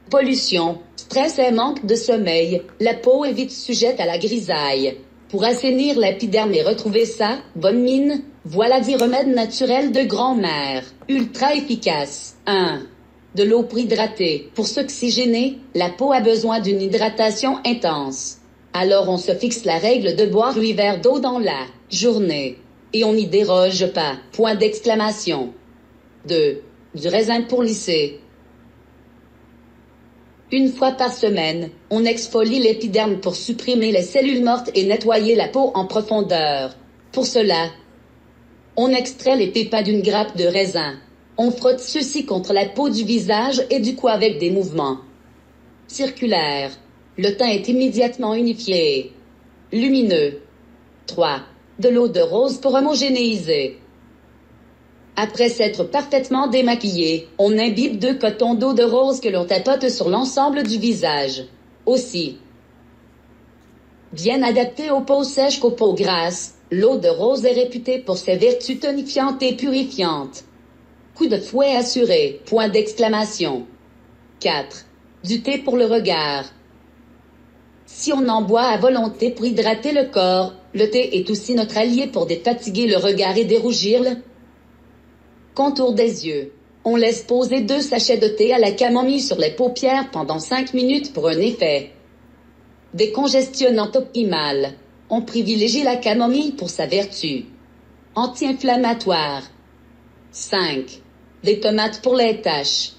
Pollution, stress et manque de sommeil, la peau est vite sujette à la grisaille. Pour assainir l'épiderme et retrouver sa bonne mine, voilà 10 remèdes naturels de grand-mère, ultra efficaces. 1. De l'eau pour hydrater. Pour s'oxygéner, la peau a besoin d'une hydratation intense. Alors on se fixe la règle de boire 8 verres d'eau dans la journée. Et on n'y déroge pas. Point d'exclamation. 2. Du raisin pour lisser. Une fois par semaine, on exfolie l'épiderme pour supprimer les cellules mortes et nettoyer la peau en profondeur. Pour cela, on extrait les pépins d'une grappe de raisin. On frotte ceci contre la peau du visage et du cou avec des mouvements circulaires. Le teint est immédiatement unifié. Lumineux. 3. De l'eau de rose pour homogénéiser. Après s'être parfaitement démaquillé, on imbibe 2 cotons d'eau de rose que l'on tapote sur l'ensemble du visage. Aussi, bien adaptée aux peaux sèches qu'aux peaux grasses, l'eau de rose est réputée pour ses vertus tonifiantes et purifiantes. Coup de fouet assuré, point d'exclamation. 4. Du thé pour le regard. Si on en boit à volonté pour hydrater le corps, le thé est aussi notre allié pour défatiguer le regard et dérougir le contour des yeux. On laisse poser 2 sachets de thé à la camomille sur les paupières pendant 5 minutes pour un effet décongestionnant optimal. On privilégie la camomille pour sa vertu anti-inflammatoire. 5. Des tomates pour les taches.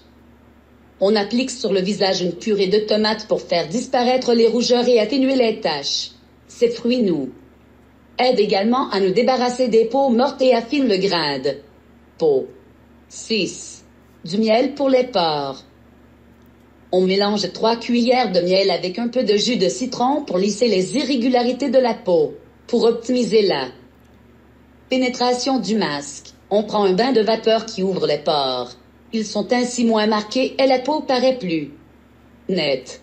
On applique sur le visage une purée de tomates pour faire disparaître les rougeurs et atténuer les taches. Ces fruits nous aident également à nous débarrasser des peaux mortes et affinent le grain de peau. 6. Du miel pour les pores. On mélange 3 cuillères de miel avec un peu de jus de citron pour lisser les irrégularités de la peau. Pour optimiser la pénétration du masque, on prend un bain de vapeur qui ouvre les pores. Ils sont ainsi moins marqués et la peau paraît plus nette.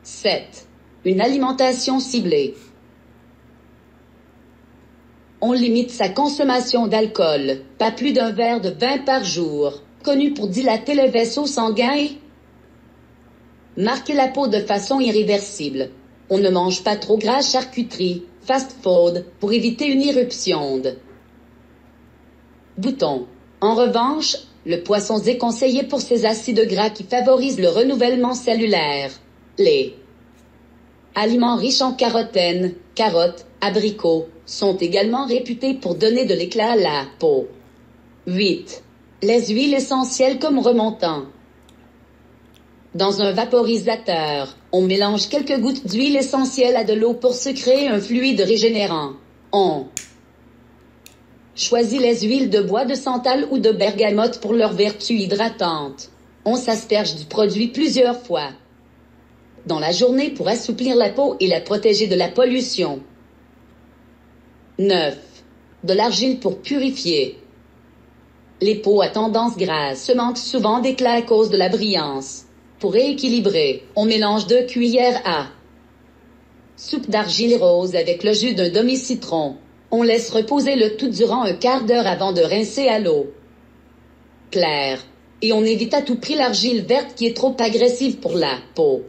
7. Une alimentation ciblée. On limite sa consommation d'alcool, pas plus d'un verre de vin par jour, connu pour dilater le vaisseau sanguin et marquer la peau de façon irréversible. On ne mange pas trop gras charcuterie, fast-food, pour éviter une éruption de boutons. En revanche, le poisson est conseillé pour ses acides gras qui favorisent le renouvellement cellulaire. Les aliments riches en carotène, carottes, abricots, sont également réputés pour donner de l'éclat à la peau. 8. Les huiles essentielles comme remontant. Dans un vaporisateur, on mélange quelques gouttes d'huile essentielle à de l'eau pour se créer un fluide régénérant. On choisit les huiles de bois de santal ou de bergamote pour leur vertu hydratante. On s'asperge du produit plusieurs fois dans la journée pour assouplir la peau et la protéger de la pollution. 9. De l'argile pour purifier. Les peaux à tendance grasse se manquent souvent d'éclat à cause de la brillance. Pour rééquilibrer, on mélange 2 cuillères à soupe d'argile rose avec le jus d'un demi-citron. On laisse reposer le tout durant un quart d'heure avant de rincer à l'eau claire. Et on évite à tout prix l'argile verte qui est trop agressive pour la peau.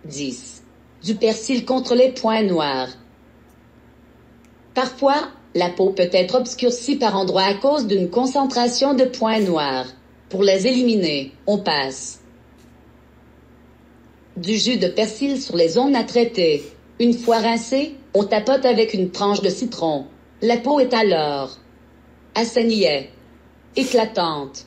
10. Du persil contre les points noirs. Parfois, la peau peut être obscurcie par endroits à cause d'une concentration de points noirs. Pour les éliminer, on passe du jus de persil sur les zones à traiter. Une fois rincée, on tapote avec une tranche de citron. La peau est alors assainie, éclatante.